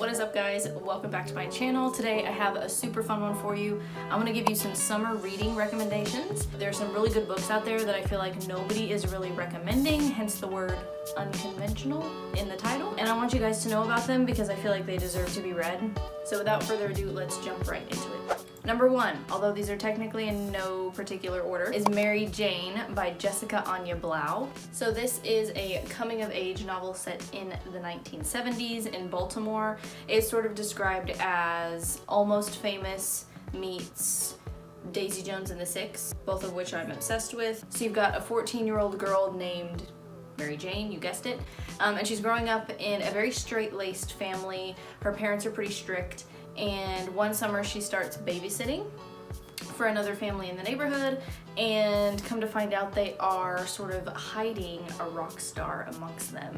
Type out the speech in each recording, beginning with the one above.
What is up, guys? Welcome back to my channel. Today I have a super fun one for you. I'm going to give you some summer reading recommendations. There's some really good books out there that I feel like nobody is really recommending, hence the word unconventional in the title. And I want you guys to know about them because I feel like they deserve to be read. So without further ado, let's jump right into it. Number one, although these are technically in no particular order, is Mary Jane by Jessica Anya Blau. So this is a coming-of-age novel set in the 1970s in Baltimore. It's sort of described as Almost Famous meets Daisy Jones and the Six, both of which I'm obsessed with. So you've got a 14-year-old girl named Mary Jane, you guessed it, and she's growing up in a very straight-laced family. Her parents are pretty strict, and one summer she starts babysitting for another family in the neighborhood, and come to find out they are sort of hiding a rock star amongst them.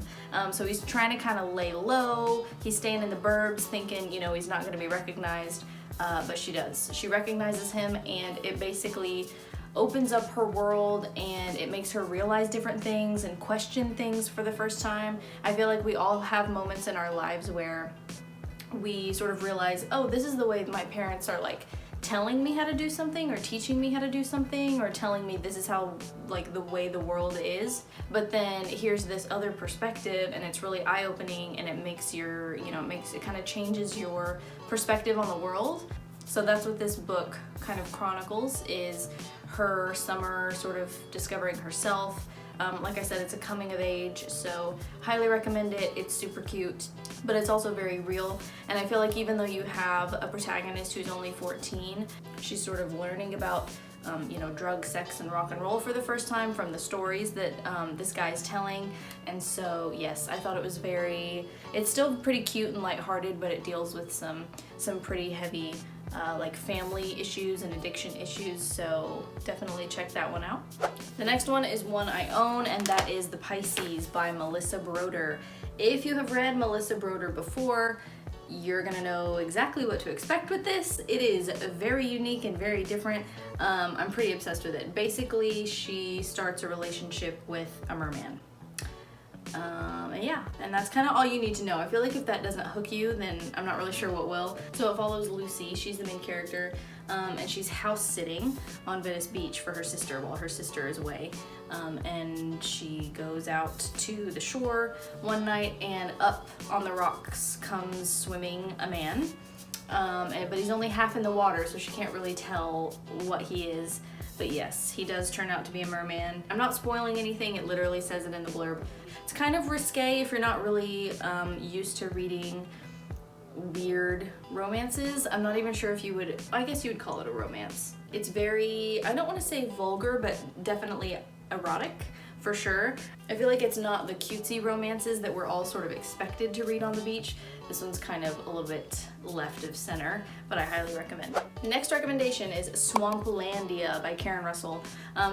So he's trying to kind of lay low. He's staying in the burbs thinking, you know, he's not going to be recognized, but she does. She recognizes him, and it basically opens up her world, and it makes her realize different things and question things for the first time. I feel like we all have moments in our lives where we sort of realize, oh, this is the way my parents are like telling me how to do something, or teaching me how to do something, or telling me this is how, like, the way the world is. But then here's this other perspective, and it's really eye-opening, and it makes your, you know, it kind of changes your perspective on the world. So that's what this book kind of chronicles, is her summer sort of discovering herself. Like I said, it's a coming of age, so highly recommend it. It's super cute, but it's also very real. And I feel like even though you have a protagonist who's only 14, she's sort of learning about you know, drugs, sex, and rock and roll for the first time from the stories that this guy's telling. And so yes, I thought it was it's still pretty cute and lighthearted, but it deals with some pretty heavy like family issues and addiction issues, so definitely check that one out. The next one is one I own, and that is The Pisces by Melissa Broder. If you have read Melissa Broder before, you're gonna know exactly what to expect with this. It is very unique and very different. I'm pretty obsessed with it. Basically, she starts a relationship with a merman. And yeah, and that's kind of all you need to know. I feel like if that doesn't hook you, then I'm not really sure what will. So it follows Lucy, she's the main character, and she's house sitting on Venice Beach for her sister while her sister is away. And she goes out to the shore one night, and up on the rocks comes swimming a man. But he's only half in the water, so she can't really tell what he is. But yes, he does turn out to be a merman. I'm not spoiling anything, it literally says it in the blurb. It's kind of risque if you're not really used to reading weird romances. I'm not even sure if you would, I guess you would call it a romance. It's very, I don't want to say vulgar, but definitely erotic for sure. I feel like it's not the cutesy romances that we're all sort of expected to read on the beach. This one's kind of a little bit left of center, but I highly recommend. The next recommendation is Swamplandia by Karen Russell.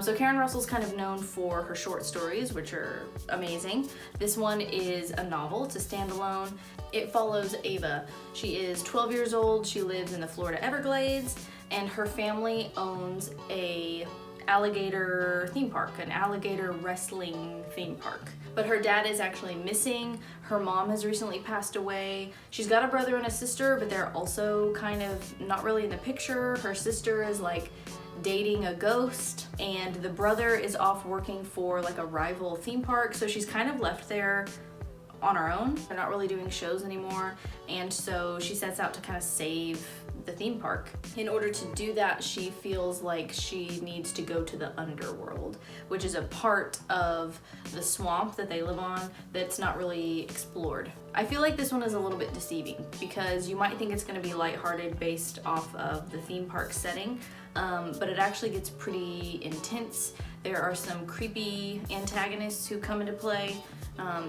So Karen Russell's kind of known for her short stories, which are amazing. This one is a novel, it's a standalone. It follows Ava. She is 12 years old, she lives in the Florida Everglades, and her family owns a alligator theme park, an alligator wrestling theme park. But her dad is actually missing. Her mom has recently passed away. She's got a brother and a sister, but they're also kind of not really in the picture. Her sister is like dating a ghost, and the brother is off working for like a rival theme park, so she's kind of left there on her own. They're not really doing shows anymore, and so she sets out to kind of save the theme park. In order to do that, she feels like she needs to go to the underworld, which is a part of the swamp that they live on that's not really explored. I feel like this one is a little bit deceiving because you might think it's going to be lighthearted based off of the theme park setting, but it actually gets pretty intense. There are some creepy antagonists who come into play,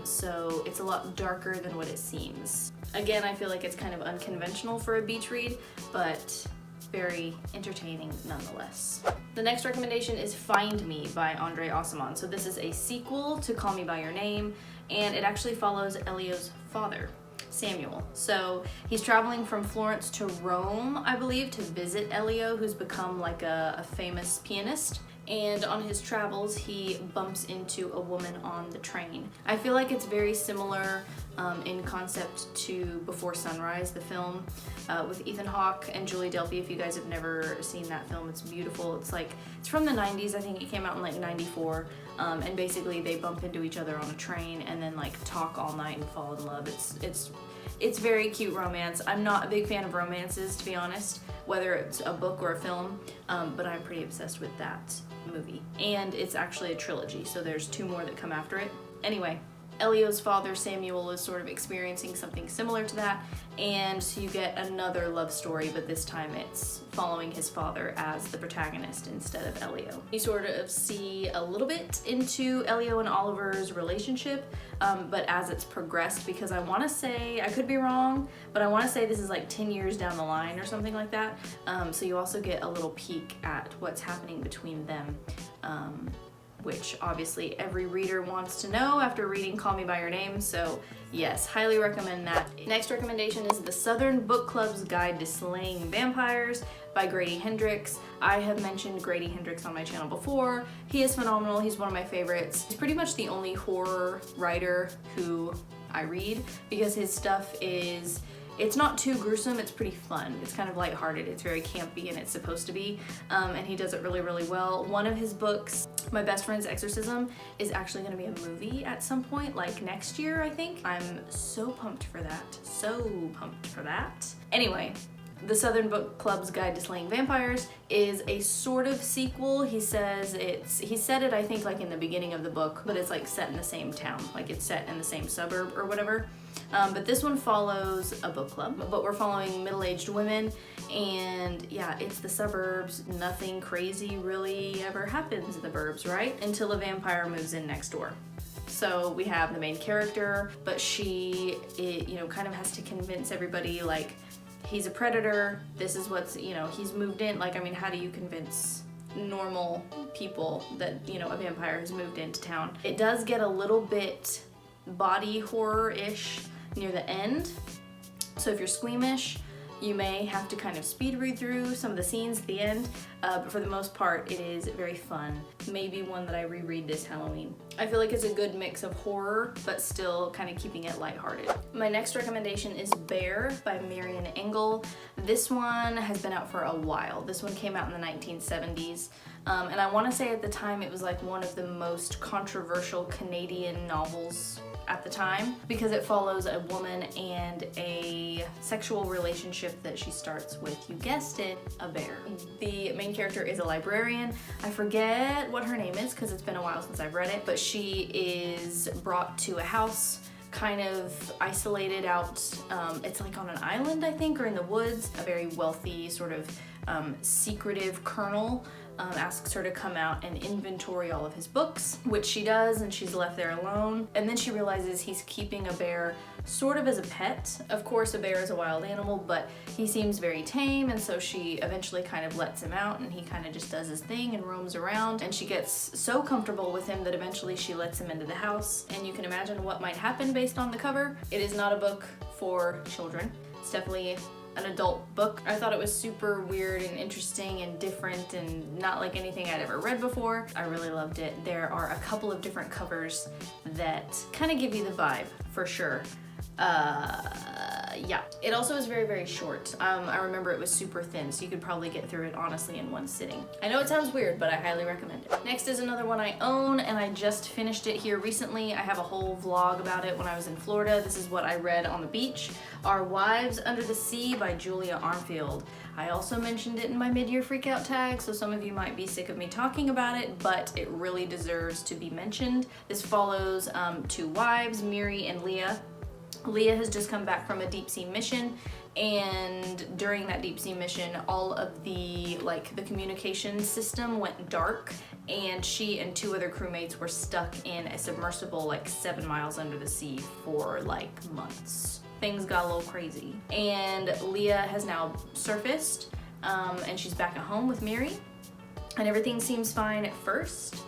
so it's a lot darker than what it seems. Again, I feel like it's kind of unconventional for a beach read, but very entertaining nonetheless. The next recommendation is Find Me by Andre Aciman. So this is a sequel to Call Me By Your Name, and it actually follows Elio's father, Samuel. So he's traveling from Florence to Rome, I believe, to visit Elio, who's become like a famous pianist. And on his travels, he bumps into a woman on the train. I feel like it's very similar in concept to Before Sunrise, the film with Ethan Hawke and Julie Delpy. If you guys have never seen that film, it's beautiful. It's from the 90s. I think it came out in like 94. And basically they bump into each other on a train and then like talk all night and fall in love. It's very cute romance. I'm not a big fan of romances, to be honest, whether it's a book or a film, but I'm pretty obsessed with that movie. And it's actually a trilogy, so there's 2 more that come after it. Anyway, Elio's father, Samuel, is sort of experiencing something similar to that, and so you get another love story, but this time it's following his father as the protagonist instead of Elio. You sort of see a little bit into Elio and Oliver's relationship, but as it's progressed, because I want to say, I could be wrong, but I want to say this is like 10 years down the line or something like that, so you also get a little peek at what's happening between them. Which obviously every reader wants to know after reading Call Me By Your Name, so yes, highly recommend that. Next recommendation is The Southern Book Club's Guide to Slaying Vampires by Grady Hendrix. I have mentioned Grady Hendrix on my channel before. He is phenomenal. He's one of my favorites. He's pretty much the only horror writer who I read because his stuff is, it's not too gruesome, it's pretty fun. It's kind of lighthearted, it's very campy, and it's supposed to be, and he does it really, really well. One of his books, My Best Friend's Exorcism, is actually gonna be a movie at some point, like next year, I think. I'm so pumped for that, so pumped for that. Anyway, The Southern Book Club's Guide to Slaying Vampires is a sort of sequel. He says he said it, I think, like in the beginning of the book, but it's like set in the same town, like it's set in the same suburb or whatever. But this one follows a book club, but we're following middle-aged women, and yeah, it's the suburbs. Nothing crazy really ever happens in the burbs, right? Until a vampire moves in next door. So we have the main character, but she, kind of has to convince everybody, like, he's a predator, this is what's, he's moved in. Like, I mean, how do you convince normal people that, a vampire has moved into town? It does get a little bit body horror-ish near the end, so if you're squeamish, you may have to kind of speed read through some of the scenes at the end, but for the most part, it is very fun. Maybe one that I reread this Halloween. I feel like it's a good mix of horror, but still kind of keeping it lighthearted. My next recommendation is Bear by Marian Engel. This one has been out for a while. This one came out in the 1970s. And I want to say at the time it was like one of the most controversial Canadian novels at the time because it follows a woman and a sexual relationship that she starts with, you guessed it, a bear. The main character is a librarian. I forget what her name is because it's been a while since I've read it, but she is brought to a house kind of isolated out. It's like on an island, I think, or in the woods. A very wealthy sort of secretive colonel asks her to come out and inventory all of his books, which she does, and she's left there alone. And then she realizes he's keeping a bear sort of as a pet. Of course, a bear is a wild animal, but he seems very tame, and so she eventually kind of lets him out, and he kind of just does his thing and roams around, and she gets so comfortable with him that eventually she lets him into the house, and you can imagine what might happen based on the cover. It is not a book for children. It's definitely an adult book. I thought it was super weird and interesting and different and not like anything I'd ever read before. I really loved it. There are a couple of different covers that kind of give you the vibe, for sure. Yeah. It also is very, very short. I remember it was super thin, so you could probably get through it honestly in one sitting. I know it sounds weird, but I highly recommend it. Next is another one I own, and I just finished it here recently. I have a whole vlog about it when I was in Florida. This is what I read on the beach. Our Wives Under the Sea by Julia Armfield. I also mentioned it in my mid-year freakout tag, so some of you might be sick of me talking about it, but it really deserves to be mentioned. This follows 2 wives, Miri and Leah. Leah has just come back from a deep sea mission, and during that deep sea mission, all of the communication system went dark, and she and 2 other crewmates were stuck in a submersible 7 miles under the sea for months. Things got a little crazy, and Leah has now surfaced, and she's back at home with Miri, and everything seems fine at first,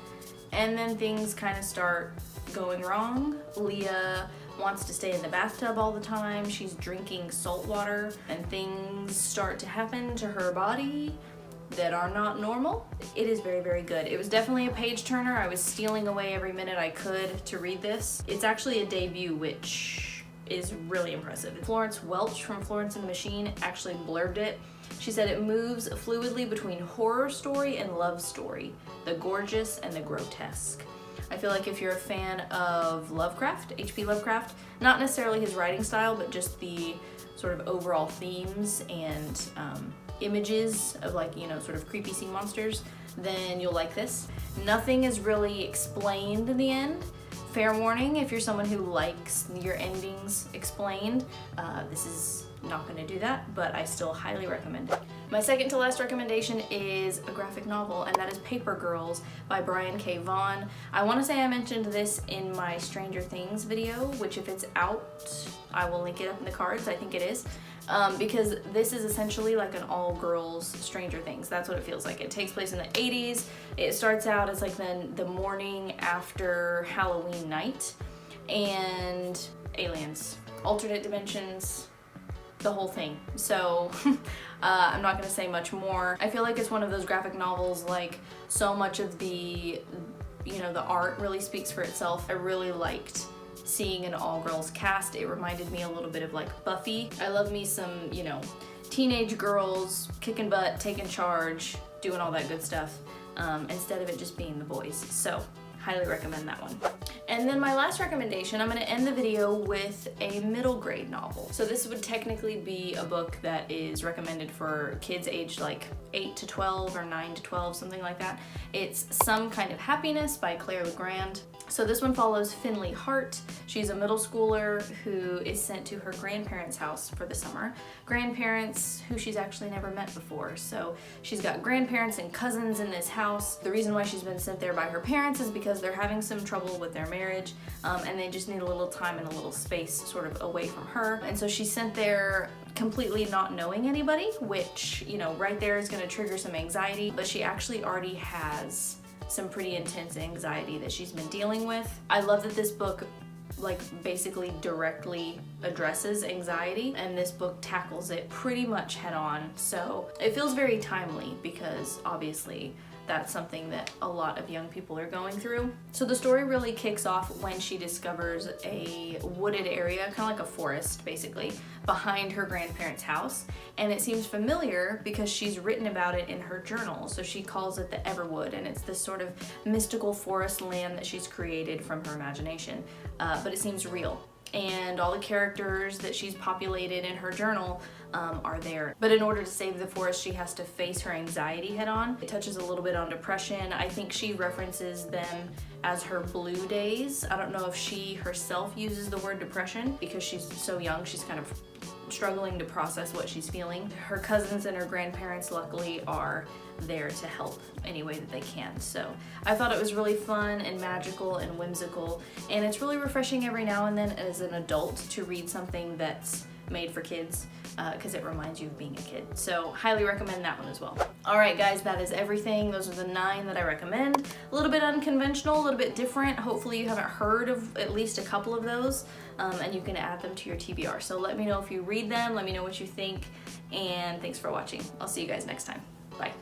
and then things kind of start going wrong. Leah wants to stay in the bathtub all the time. She's drinking salt water, and things start to happen to her body that are not normal. It is very, very good. It was definitely a page turner. I was stealing away every minute I could to read this. It's actually a debut, which is really impressive. Florence Welch from Florence and the Machine actually blurbed it. She said it moves fluidly between horror story and love story, the gorgeous and the grotesque. I feel like if you're a fan of Lovecraft, H.P. Lovecraft, not necessarily his writing style, but just the sort of overall themes and images of, like, you know, sort of creepy sea monsters, then you'll like this. Nothing is really explained in the end. Fair warning, if you're someone who likes your endings explained, this is not going to do that, but I still highly recommend it. My second to last recommendation is a graphic novel, and that is Paper Girls by Brian K. Vaughan. I want to say I mentioned this in my Stranger Things video, which if it's out, I will link it up in the cards. I think it is. Because this is essentially like an all-girls Stranger Things. That's what it feels like. It takes place in the 80s. It starts out as like the morning after Halloween night, and aliens, alternate dimensions, the whole thing. So I'm not gonna say much more. I feel like it's one of those graphic novels, like so much of the, you know, the art really speaks for itself. I really liked seeing an all-girls cast. It reminded me a little bit of like Buffy. I love me some, you know, teenage girls kicking butt, taking charge, doing all that good stuff, instead of it just being the boys. So highly recommend that one. And then my last recommendation, I'm going to end the video with a middle grade novel. So this would technically be a book that is recommended for kids aged like 8 to 12 or 9 to 12, something like that. It's Some Kind of Happiness by Claire Legrand. So this one follows Finley Hart. She's a middle schooler who is sent to her grandparents' house for the summer. Grandparents who she's actually never met before. So she's got grandparents and cousins in this house. The reason why she's been sent there by her parents is because they're having some trouble with their marriage, and they just need a little time and a little space sort of away from her. And so she's sent there completely not knowing anybody, which, you know, right there is going to trigger some anxiety, but she actually already has some pretty intense anxiety that she's been dealing with. I love that this book like basically directly addresses anxiety, and this book tackles it pretty much head on. So it feels very timely because obviously that's something that a lot of young people are going through. So the story really kicks off when she discovers a wooded area, kind of like a forest basically, behind her grandparents' house. And it seems familiar because she's written about it in her journal. So she calls it the Everwood, and it's this sort of mystical forest land that she's created from her imagination. But it seems real. And all the characters that she's populated in her journal are there. But in order to save the forest, she has to face her anxiety head on. It touches a little bit on depression. I think she references them as her blue days. I don't know if she herself uses the word depression because she's so young. She's kind of struggling to process what she's feeling. Her cousins and her grandparents luckily are there to help any way that they can. So I thought it was really fun and magical and whimsical, and it's really refreshing every now and then as an adult to read something that's made for kids, because it reminds you of being a kid. So highly recommend that one as well. All right guys, that is everything. Those are the 9 that I recommend. A little bit unconventional, a little bit different. Hopefully you haven't heard of at least a couple of those, and you can add them to your TBR. So let me know if you read them, let me know what you think, and thanks for watching. I'll see you guys next time. Bye.